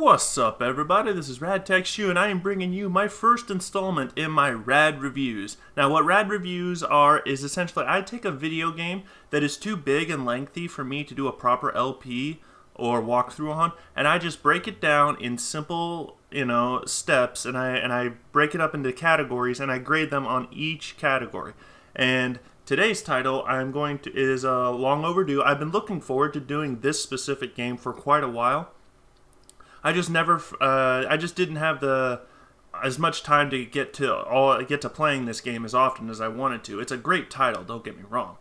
What's up, everybody? This is RadTechShoe, and I am bringing you my first installment in my Rad Reviews. Now, what Rad Reviews are is essentially I take a video game that is too big and lengthy for me to do a proper LP or walkthrough on, and I just break it down in simple, steps, and I break it up into categories, and I grade them on each category. And today's title is long overdue. I've been looking forward to doing this specific game for quite a while. I just didn't have as much time to get to playing this game as often as I wanted to. It's a great title, don't get me wrong,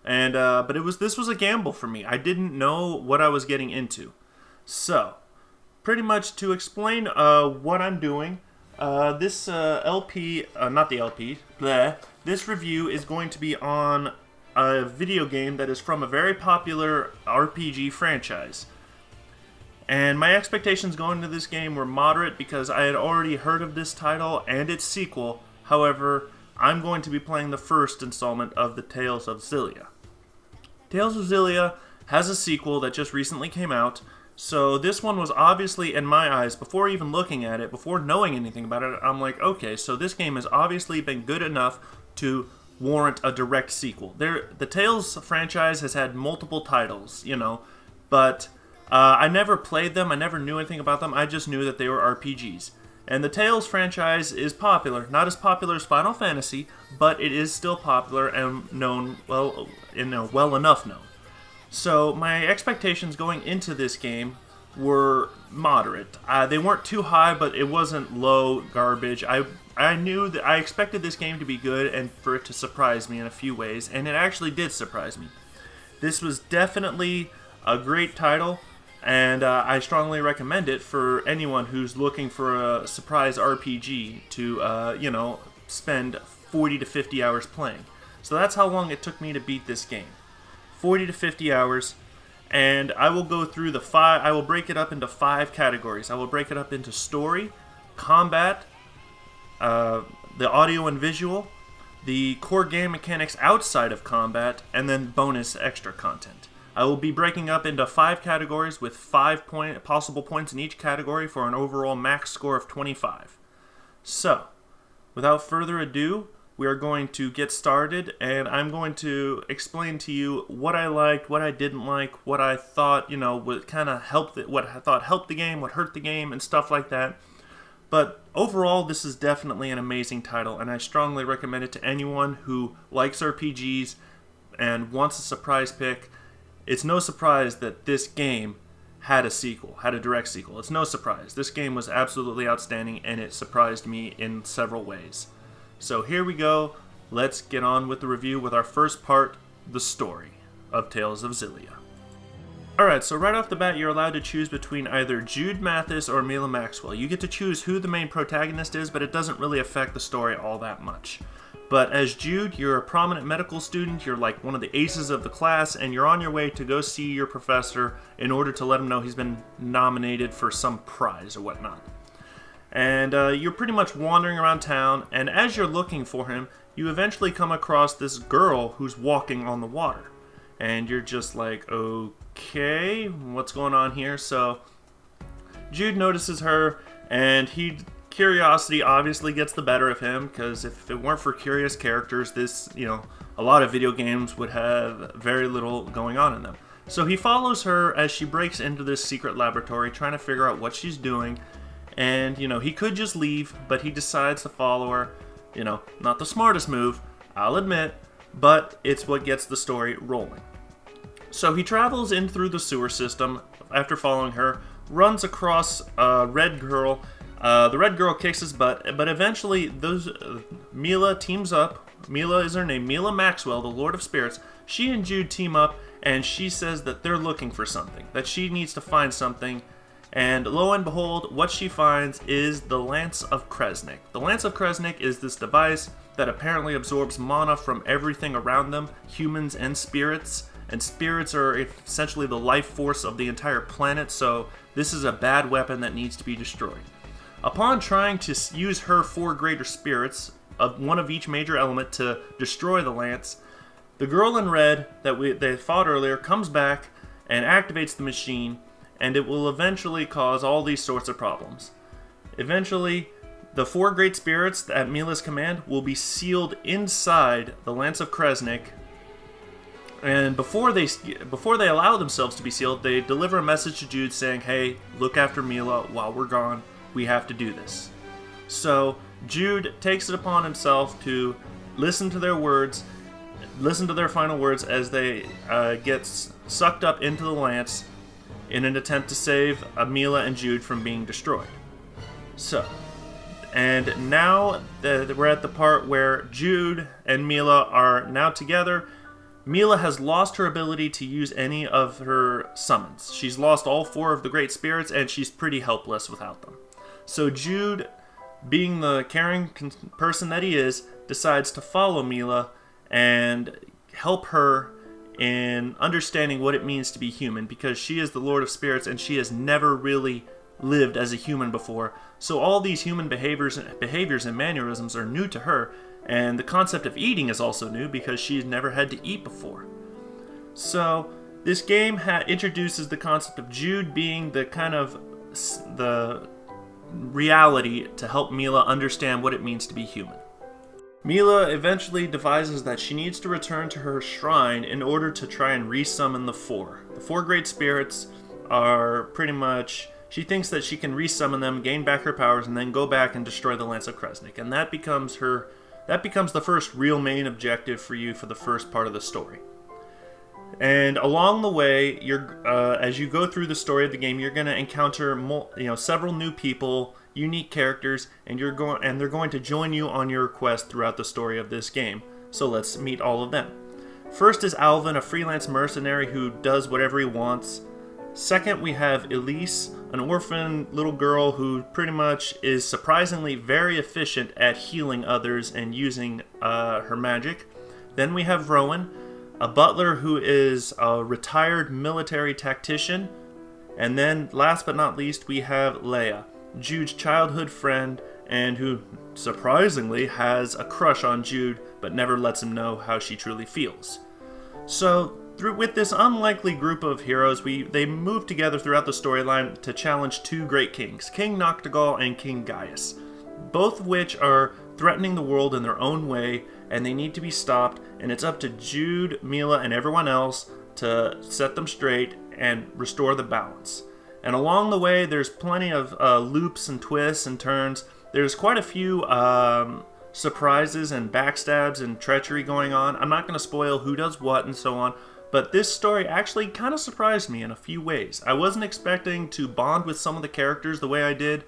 and but this was a gamble for me. I didn't know what I was getting into, so pretty much to explain what I'm doing, this this review is going to be on a video game that is from a very popular RPG franchise. And my expectations going into this game were moderate because I had already heard of this title and its sequel. However, I'm going to be playing the first installment of the Tales of Xillia. Tales of Xillia has a sequel that just recently came out, so this one was obviously, in my eyes, before even looking at it, before knowing anything about it, I'm like, okay, so this game has obviously been good enough to warrant a direct sequel. The Tales franchise has had multiple titles, but I never played them, I never knew anything about them, I just knew that they were RPGs. And the Tales franchise is popular, not as popular as Final Fantasy, but it is still popular and well enough known. So my expectations going into this game were moderate. They weren't too high, but it wasn't low garbage. I knew that I expected this game to be good and for it to surprise me in a few ways, and it actually did surprise me. This was definitely a great title. And I strongly recommend it for anyone who's looking for a surprise RPG to, spend 40 to 50 hours playing. So that's how long it took me to beat this game. 40 to 50 hours. And I will go through I will break it up into 5 categories. I will break it up into story, combat, the audio and visual, the core game mechanics outside of combat, and then bonus extra content. I will be breaking up into 5 categories with 5 possible points in each category for an overall max score of 25. So, without further ado, we are going to get started, and I'm going to explain to you what I liked, what I didn't like, what I thought, would kind of help, what I thought helped the game, what hurt the game, and stuff like that. But overall, this is definitely an amazing title, and I strongly recommend it to anyone who likes RPGs and wants a surprise pick. It's no surprise that this game had a direct sequel. It's no surprise. This game was absolutely outstanding, and it surprised me in several ways. So here we go. Let's get on with the review with our first part, the story of Tales of Xillia. Alright, so right off the bat, you're allowed to choose between either Jude Mathis or Mila Maxwell. You get to choose who the main protagonist is, but it doesn't really affect the story all that much. But as Jude, you're a prominent medical student, you're like one of the aces of the class, and you're on your way to go see your professor in order to let him know he's been nominated for some prize or whatnot. And you're pretty much wandering around town, and as you're looking for him, you eventually come across this girl who's walking on the water. And you're just like, okay, what's going on here? So Jude notices her, and curiosity obviously gets the better of him, because if it weren't for curious characters, a lot of video games would have very little going on in them. So he follows her as she breaks into this secret laboratory, trying to figure out what she's doing, and, he could just leave, but he decides to follow her. Not the smartest move, I'll admit, but it's what gets the story rolling. So he travels in through the sewer system after following her, runs across a red girl. The red girl kicks his butt, but eventually Mila teams up. Mila is her name, Mila Maxwell, the Lord of Spirits. She and Jude team up, and she says that they're looking for something, that she needs to find something, and lo and behold, what she finds is the Lance of Kresnik. The Lance of Kresnik is this device that apparently absorbs mana from everything around them, humans and spirits are essentially the life force of the entire planet, so this is a bad weapon that needs to be destroyed. Upon trying to use her 4 greater spirits, one of each major element, to destroy the lance, the girl in red that they fought earlier comes back and activates the machine, and it will eventually cause all these sorts of problems. Eventually, the 4 great spirits at Mila's command will be sealed inside the Lance of Kresnik, and before they allow themselves to be sealed, they deliver a message to Jude saying, "Hey, look after Mila while we're gone. We have to do this." So Jude takes it upon himself to listen to their words, listen to their final words as they get sucked up into the Lance in an attempt to save Mila and Jude from being destroyed. So, and now that we're at the part where Jude and Mila are now together. Mila has lost her ability to use any of her summons. She's lost all 4 of the great spirits, and she's pretty helpless without them. So Jude, being the caring person that he is, decides to follow Mila and help her in understanding what it means to be human, because she is the Lord of Spirits and she has never really lived as a human before. So all these human behaviors and mannerisms are new to her, and the concept of eating is also new because she's never had to eat before. So this game introduces the concept of Jude being the kind of the reality to help Mila understand what it means to be human. Mila eventually devises that she needs to return to her shrine in order to try and resummon the 4. The 4 great spirits are pretty much... She thinks that she can resummon them, gain back her powers, and then go back and destroy the Lance of Kresnik. And that becomes the first real main objective for you for the first part of the story. And along the way, as you go through the story of the game, you're going to encounter several new people, unique characters, and they're going to join you on your quest throughout the story of this game. So let's meet all of them. First is Alvin, a freelance mercenary who does whatever he wants. Second, we have Elise, an orphan little girl who pretty much is surprisingly very efficient at healing others and using her magic. Then we have Rowan, a butler who is a retired military tactician. And then, last but not least, we have Leia, Jude's childhood friend, and who, surprisingly, has a crush on Jude, but never lets him know how she truly feels. So, with this unlikely group of heroes, they move together throughout the storyline to challenge 2 great kings, King Noctigal and King Gaius, both of which are threatening the world in their own way, and they need to be stopped, and it's up to Jude, Mila, and everyone else to set them straight and restore the balance. And along the way, there's plenty of loops and twists and turns. There's quite a few surprises and backstabs and treachery going on. I'm not going to spoil who does what and so on, but this story actually kind of surprised me in a few ways. I wasn't expecting to bond with some of the characters the way I did.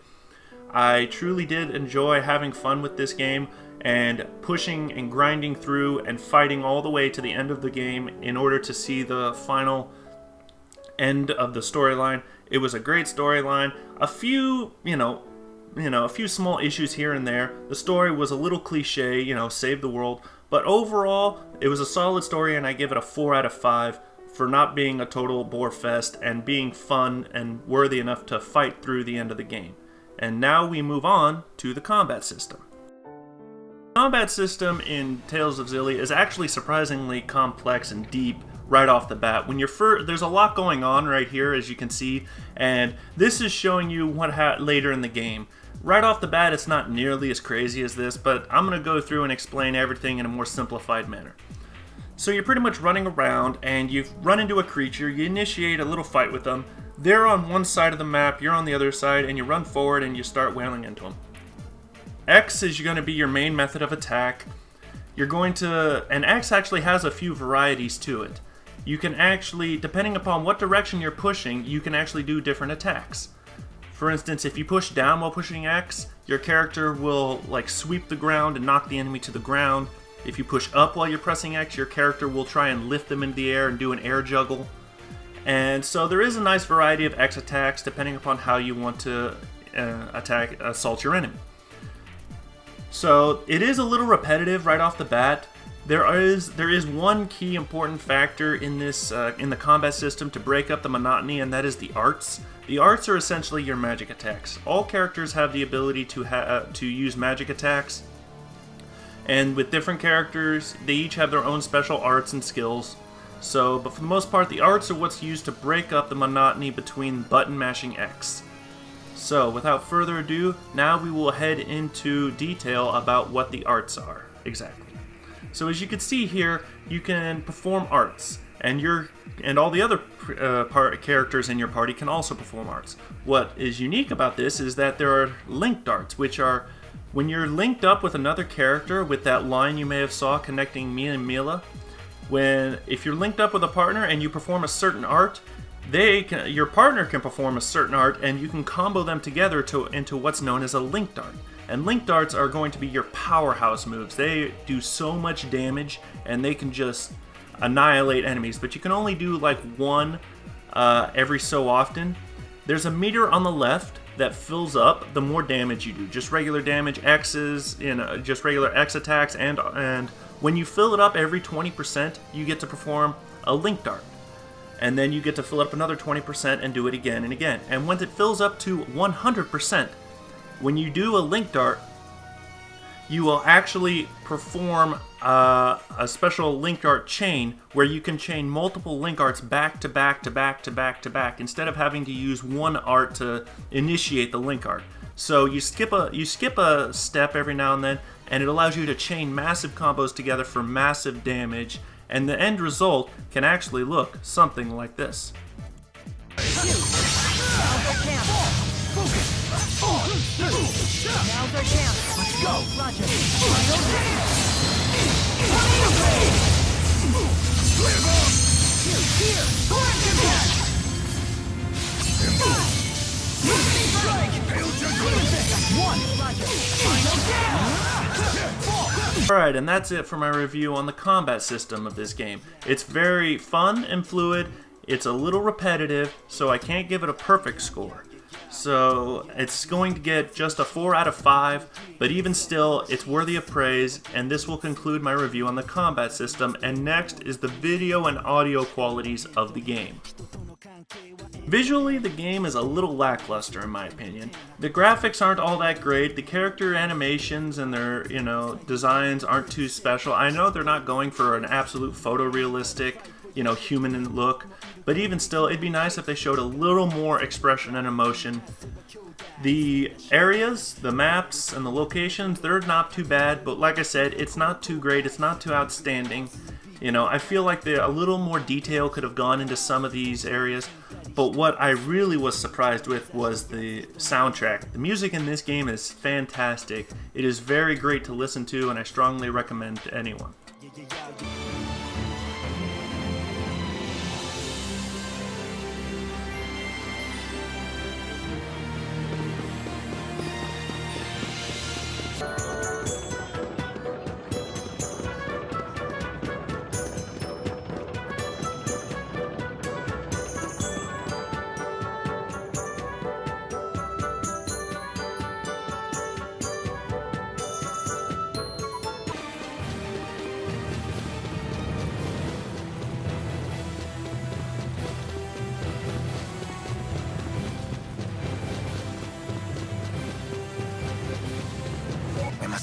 I truly did enjoy having fun with this game and pushing and grinding through and fighting all the way to the end of the game in order to see the final end of the storyline. It was a great storyline. A few small issues here and there. The story was a little cliche, save the world. But overall, it was a solid story, and I give it a 4 out of 5 for not being a total bore fest and being fun and worthy enough to fight through the end of the game. And now we move on to the combat system. The combat system in Tales of Xillia is actually surprisingly complex and deep right off the bat. There's a lot going on right here, as you can see, and this is showing you what later in the game. Right off the bat, it's not nearly as crazy as this, but I'm going to go through and explain everything in a more simplified manner. So you're pretty much running around, and you run into a creature, you initiate a little fight with them. They're on one side of the map, you're on the other side, and you run forward and you start wailing into them. X is going to be your main method of attack. And X actually has a few varieties to it. You can actually, depending upon what direction you're pushing, you can actually do different attacks. For instance, if you push down while pushing X, your character will sweep the ground and knock the enemy to the ground. If you push up while you're pressing X, your character will try and lift them into the air and do an air juggle. And so there is a nice variety of X attacks depending upon how you want to assault your enemy. So it is a little repetitive right off the bat. There is one key important factor in this in the combat system to break up the monotony, and that is the arts. The arts are essentially your magic attacks. All characters have the ability to use magic attacks, and with different characters, they each have their own special arts and skills. So, but for the most part, the arts are what's used to break up the monotony between button mashing X. So, without further ado, now we will head into detail about what the arts are exactly. So, as you can see here, you can perform arts, and all the other characters in your party can also perform arts. What is unique about this is that there are linked arts, which are when you're linked up with another character with that line you may have saw connecting me and Mila. If you're linked up with a partner and you perform a certain art, your partner can perform a certain art, and you can combo them together into what's known as a linked art. And linked arts are going to be your powerhouse moves. They do so much damage, and they can just annihilate enemies. But you can only do like one every so often. There's a meter on the left that fills up the more damage you do. Just regular damage, X's, just regular X attacks, and when you fill it up every 20%, you get to perform a linked art. And then you get to fill up another 20% and do it again and again. And once it fills up to 100%, when you do a linked art, you will actually perform a special linked art chain where you can chain multiple link arts back to back to back to back to back instead of having to use one art to initiate the link art. So you skip a step every now and then, and it allows you to chain massive combos together for massive damage, and the end result can actually look something like this. Let's go! Roger. Alright, and that's it for my review on the combat system of this game. It's very fun and fluid, it's a little repetitive, so I can't give it a perfect score. So it's going to get just a 4 out of 5, but even still, it's worthy of praise, and this will conclude my review on the combat system, and next is the video and audio qualities of the game. Visually, the game is a little lackluster in my opinion. The graphics aren't all that great, the character animations and their, designs aren't too special. I know they're not going for an absolute photorealistic, human look, but even still, it'd be nice if they showed a little more expression and emotion. The areas, the maps, and the locations, they're not too bad, but like I said, it's not too great, it's not too outstanding. I feel like a little more detail could have gone into some of these areas, but what I really was surprised with was the soundtrack. The music in this game is fantastic. It is very great to listen to, and I strongly recommend to anyone.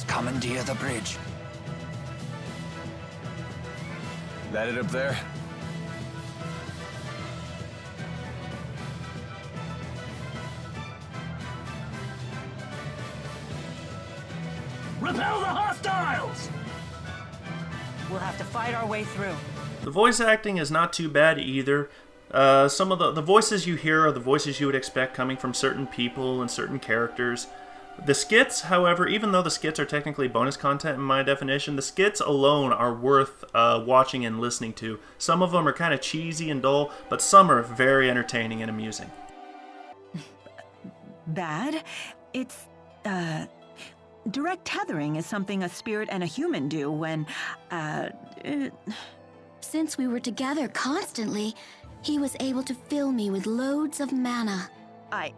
Commandeer the bridge. That it up there? Repel the hostiles! We'll have to fight our way through. The voice acting is not too bad either. Some of the voices you hear are the voices you would expect coming from certain people and certain characters. The skits, however, even though the skits are technically bonus content in my definition, the skits alone are worth watching and listening to. Some of them are kind of cheesy and dull, but some are very entertaining and amusing. Bad? It's, direct tethering is something a spirit and a human do when, Since we were together constantly, he was able to fill me with loads of mana. I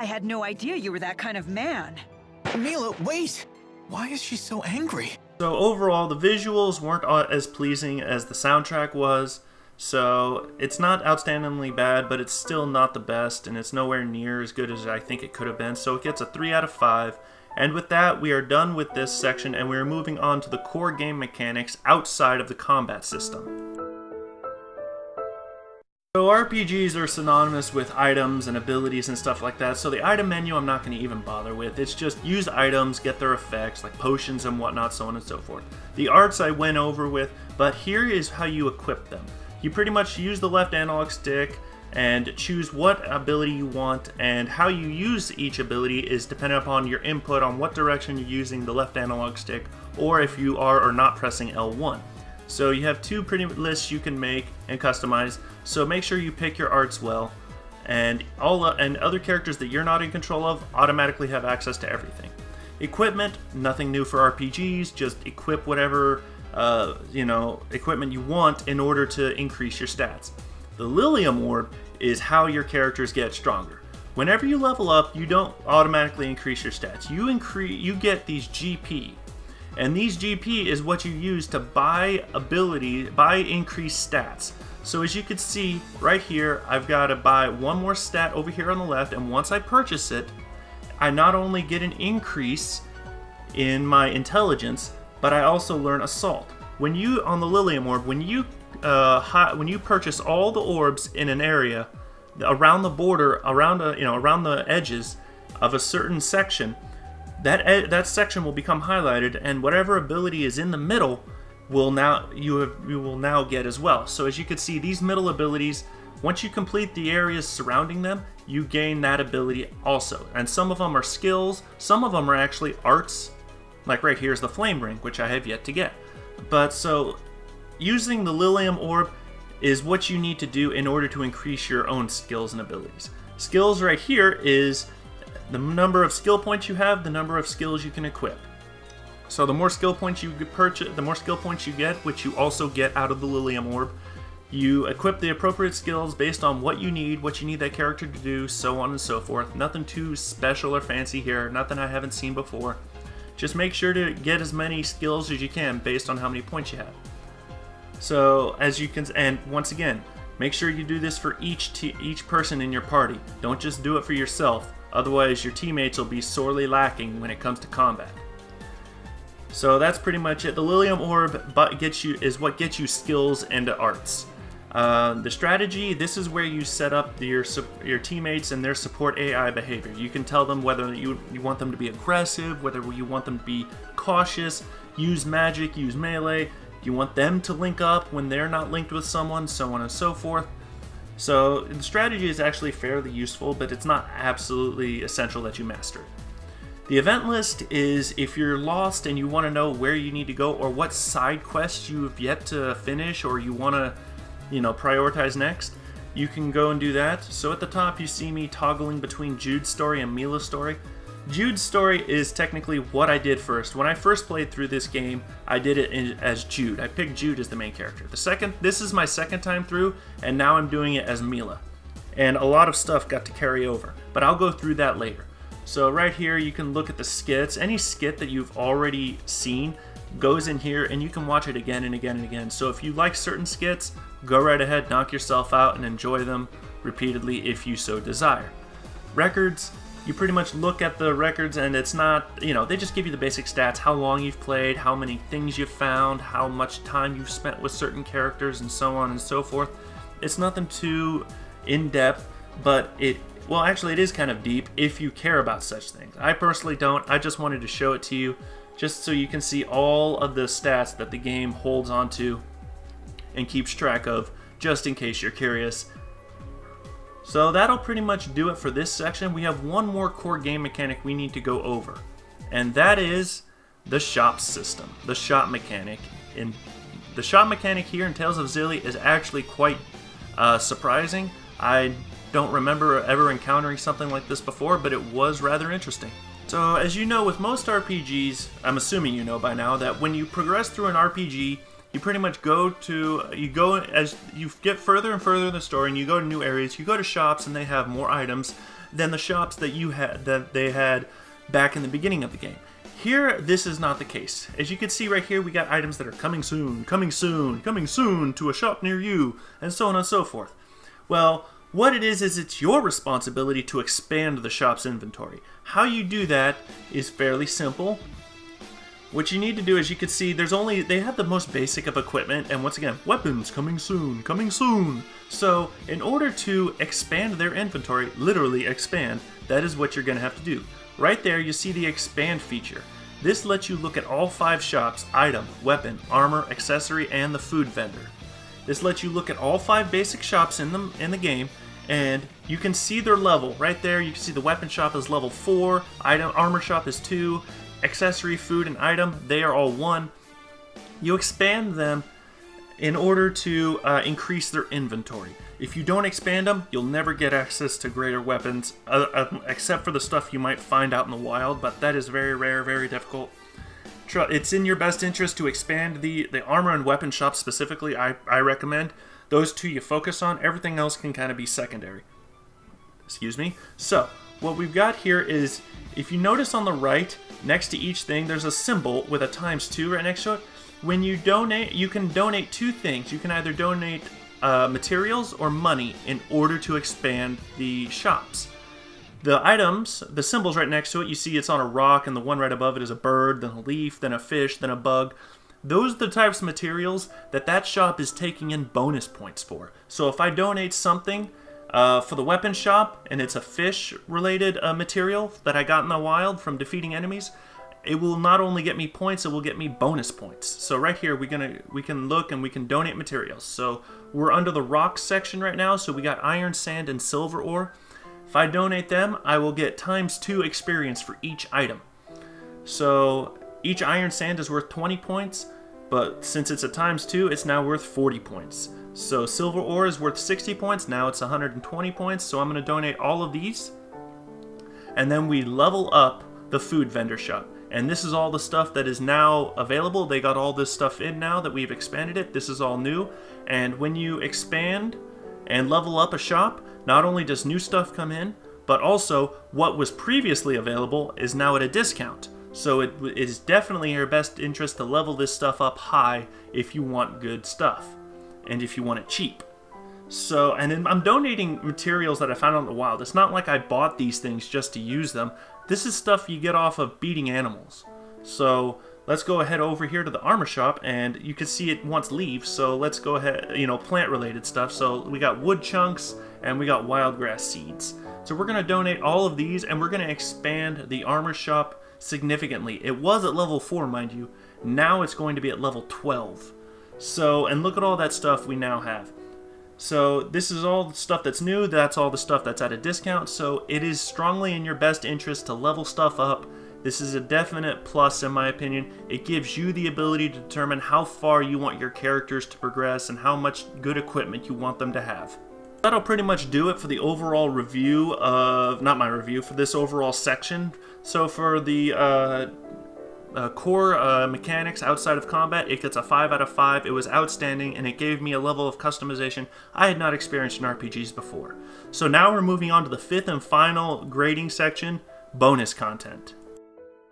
had no idea you were that kind of man. Mila, wait! Why is she so angry? So overall, the visuals weren't as pleasing as the soundtrack was, so it's not outstandingly bad, but it's still not the best, and it's nowhere near as good as I think it could have been, so it gets a 3 out of 5. And with that, we are done with this section, and we are moving on to the core game mechanics outside of the combat system. So RPGs are synonymous with items and abilities and stuff like that, so the item menu I'm not going to even bother with. It's just use items, get their effects, like potions and whatnot, so on and so forth. The arts I went over with, but here is how you equip them. You pretty much use the left analog stick and choose what ability you want, and how you use each ability is dependent upon your input on what direction you're using the left analog stick, or if you are or not pressing L1. So you have two pretty lists you can make and customize, so make sure you pick your arts well, and other characters that you're not in control of automatically have access to everything. Equipment, nothing new for RPGs, just equip whatever equipment you want in order to increase your stats. The Lilium Orb is how your characters get stronger. Whenever you level up, you don't automatically increase your stats. You get these GP. And these GP is what you use to buy increased stats. So as you can see right here, I've got to buy one more stat over here on the left, and once I purchase it, I not only get an increase in my intelligence, but I also learn Assault. On the Lilium Orb, when you purchase all the orbs in an area around the border, around the edges of a certain section, that section will become highlighted, and whatever ability is in the middle you will now get as well. So as you can see, these middle abilities, once you complete the areas surrounding them, you gain that ability also. And some of them are skills, some of them are actually arts, like right here is the Flame Ring, which I have yet to get. But so using the Lilium Orb is what you need to do in order to increase your own skills and abilities. Skills right here is the number of skill points you have, the number of skills you can equip. So the more skill points you purchase, the more skill points you get, which you also get out of the Lilium Orb. You equip the appropriate skills based on what you need that character to do, so on and so forth. Nothing too special or fancy here, nothing I haven't seen before. Just make sure to get as many skills as you can based on how many points you have. So as you can, and once again, make sure you do this for each person in your party. Don't just do it for yourself. Otherwise, your teammates will be sorely lacking when it comes to combat. So that's pretty much it. The Lilium Orb is what gets you skills and arts. The strategy, this is where you set up your teammates and their support AI behavior. You can tell them whether you want them to be aggressive, whether you want them to be cautious, use magic, use melee. You want them to link up when they're not linked with someone, so on and so forth. So the strategy is actually fairly useful, but it's not absolutely essential that you master it. The event list is if you're lost and you want to know where you need to go or what side quests you have yet to finish or you want to, prioritize next, you can go and do that. So at the top you see me toggling between Jude's story and Mila's story. Jude's story is technically what I did first. When I first played through this game, I did it as Jude. I picked Jude as the main character. This is my second time through, and now I'm doing it as Mila. And a lot of stuff got to carry over, but I'll go through that later. So right here, you can look at the skits. Any skit that you've already seen goes in here, and you can watch it again and again and again. So if you like certain skits, go right ahead, knock yourself out, and enjoy them repeatedly if you so desire. Records. You pretty much look at the records and it's not, they just give you the basic stats, how long you've played, how many things you've found, how much time you've spent with certain characters, and so on and so forth. It's nothing too in-depth, but it is kind of deep if you care about such things. I personally don't. I just wanted to show it to you just so you can see all of the stats that the game holds onto and keeps track of, just in case you're curious. So that'll pretty much do it for this section. We have one more core game mechanic we need to go over, and that is the shop system, the shop mechanic. And the shop mechanic here in Tales of Xillia is actually quite surprising. I don't remember ever encountering something like this before, but it was rather interesting. So as you know, with most RPGs, I'm assuming you know by now, that when you progress through an RPG, you pretty much as you get further and further in the story and you go to new areas, you go to shops and they have more items than the shops that they had back in the beginning of the game. Here, this is not the case. As you can see right here, we got items that are coming soon, coming soon, coming soon to a shop near you, and so on and so forth. Well, what it is it's your responsibility to expand the shop's inventory. How you do that is fairly simple. what you need to do is, you can see they have the most basic of equipment, and once again, weapons coming soon, coming soon. So in order to expand their inventory, literally expand, that is what you're going to have to do. Right there you see the expand feature. This lets you look at all 5 shops: item, weapon, armor, accessory, and the food vendor. This lets you look at all 5 basic shops in the game, and you can see their level. Right there you can see the weapon shop is level 4, armor shop is 2, accessory, food, and item, they are all 1. You expand them in order to increase their inventory. If you don't expand them, you'll never get access to greater weapons, except for the stuff you might find out in the wild, but that is very rare, very difficult. It's in your best interest to expand the armor and weapon shop specifically. I recommend those 2 you focus on. Everything else can kind of be secondary. Excuse me. So what we've got here is, if you notice on the right, next to each thing, there's a symbol with a ×2 right next to it. When you donate, you can donate 2 things. You can either donate materials or money in order to expand the shops. The items, the symbols right next to it, you see it's on a rock, and the one right above it is a bird, then a leaf, then a fish, then a bug. Those are the types of materials that shop is taking in bonus points for. So if I donate something for the weapon shop, and it's a fish-related material that I got in the wild from defeating enemies, it will not only get me points, it will get me bonus points. So right here, we can look and we can donate materials. So we're under the rocks section right now, so we got iron, sand, and silver ore. If I donate them, I will get ×2 experience for each item. So each iron sand is worth 20 points, but since it's a ×2, it's now worth 40 points. So silver ore is worth 60 points, now it's 120 points, so I'm going to donate all of these. And then we level up the food vendor shop. And this is all the stuff that is now available. They got all this stuff in now that we've expanded it. This is all new. And when you expand and level up a shop, not only does new stuff come in, but also what was previously available is now at a discount. So it is definitely in your best interest to level this stuff up high if you want good stuff, and if you want it cheap. So, and then I'm donating materials that I found out in the wild. It's not like I bought these things just to use them. This is stuff you get off of beating animals. So let's go ahead over here to the armor shop, and you can see it wants leaves, so let's go ahead, plant related stuff. So we got wood chunks and we got wild grass seeds. So we're going to donate all of these, and we're going to expand the armor shop significantly. It was at level 4, mind you. Now it's going to be at level 12. So, and look at all that stuff we now have. So this is all the stuff that's new, that's all the stuff that's at a discount, so it is strongly in your best interest to level stuff up. This is a definite plus in my opinion. It gives you the ability to determine how far you want your characters to progress and how much good equipment you want them to have. That'll pretty much do it for the overall review of, not my review, for this overall section. So for the core mechanics outside of combat, it gets a 5 out of 5. It was outstanding, and it gave me a level of customization I had not experienced in RPGs before. So now we're moving on to the 5th and final grading section, bonus content.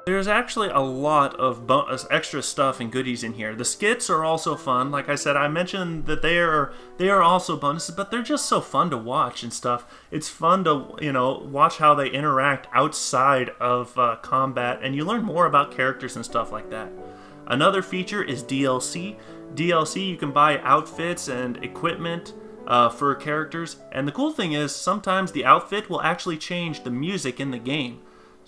There's actually a lot of extra stuff and goodies in here. The skits are also fun. Like I said, I mentioned that they are also bonuses, but they're just so fun to watch and stuff. It's fun to watch how they interact outside of combat, and you learn more about characters and stuff like that. Another feature is DLC. DLC, you can buy outfits and equipment for characters, and the cool thing is sometimes the outfit will actually change the music in the game,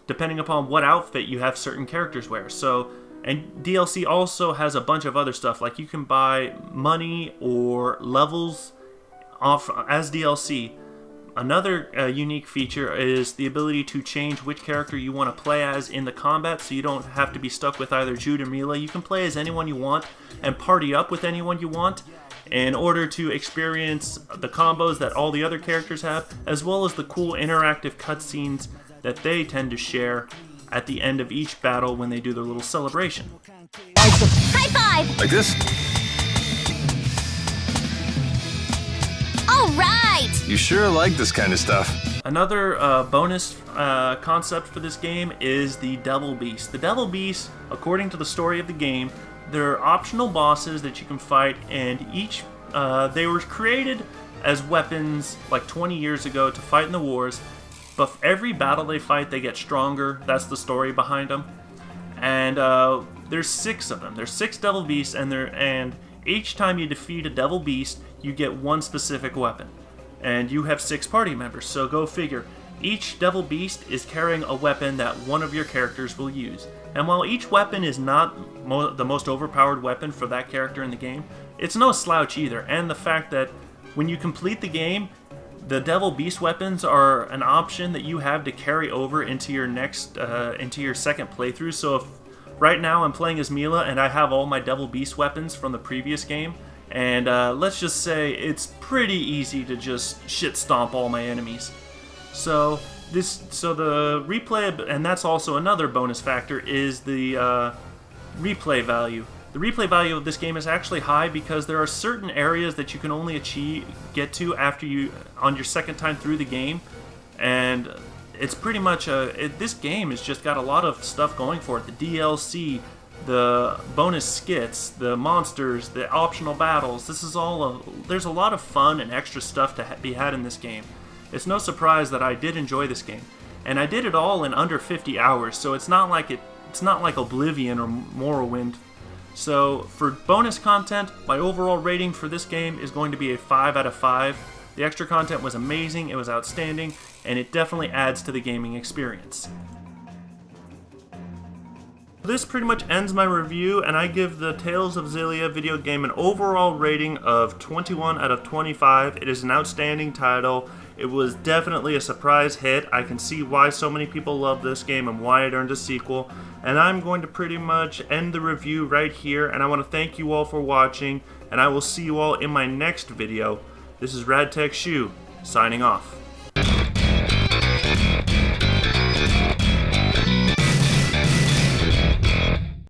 depending upon what outfit you have certain characters wear. So, and DLC also has a bunch of other stuff, like you can buy money or levels off as DLC. Another unique feature is the ability to change which character you want to play as in the combat, so you don't have to be stuck with either Jude or Mila. You can play as anyone you want and party up with anyone you want in order to experience the combos that all the other characters have, as well as the cool interactive cutscenes that they tend to share at the end of each battle when they do their little celebration. High five! Like this? All right! You sure like this kind of stuff. Another bonus concept for this game is the Devil Beast. The Devil Beast, according to the story of the game, they're optional bosses that you can fight, and each they were created as weapons like 20 years ago to fight in the wars. But for every battle they fight, they get stronger. That's the story behind them. And There's 6 of them. There's 6 devil beasts, and each time you defeat a devil beast, you get one specific weapon. And you have 6 party members, so go figure. Each devil beast is carrying a weapon that one of your characters will use. And while each weapon is not the most overpowered weapon for that character in the game, it's no slouch either. And the fact that when you complete the game, the devil beast weapons are an option that you have to carry over into your into your second playthrough. So if right now I'm playing as Mila and I have all my devil beast weapons from the previous game, and let's just say it's pretty easy to just shit stomp all my enemies. So the replay, and that's also another bonus factor, is the replay value. The replay value of this game is actually high because there are certain areas that you can only get to after on your second time through the game, and it's pretty much this game has just got a lot of stuff going for it. The DLC, the bonus skits, the monsters, the optional battles. There's a lot of fun and extra stuff to be had in this game. It's no surprise that I did enjoy this game, and I did it all in under 50 hours. So it's not like Oblivion or Morrowind. So for bonus content, my overall rating for this game is going to be a 5 out of 5. The extra content was amazing, it was outstanding, and it definitely adds to the gaming experience. This pretty much ends my review, and I give the Tales of Xillia video game an overall rating of 21 out of 25. It is an outstanding title. It was definitely a surprise hit. I can see why so many people love this game and why it earned a sequel. And I'm going to pretty much end the review right here, and I want to thank you all for watching, and I will see you all in my next video. This is RadTech Shu, signing off.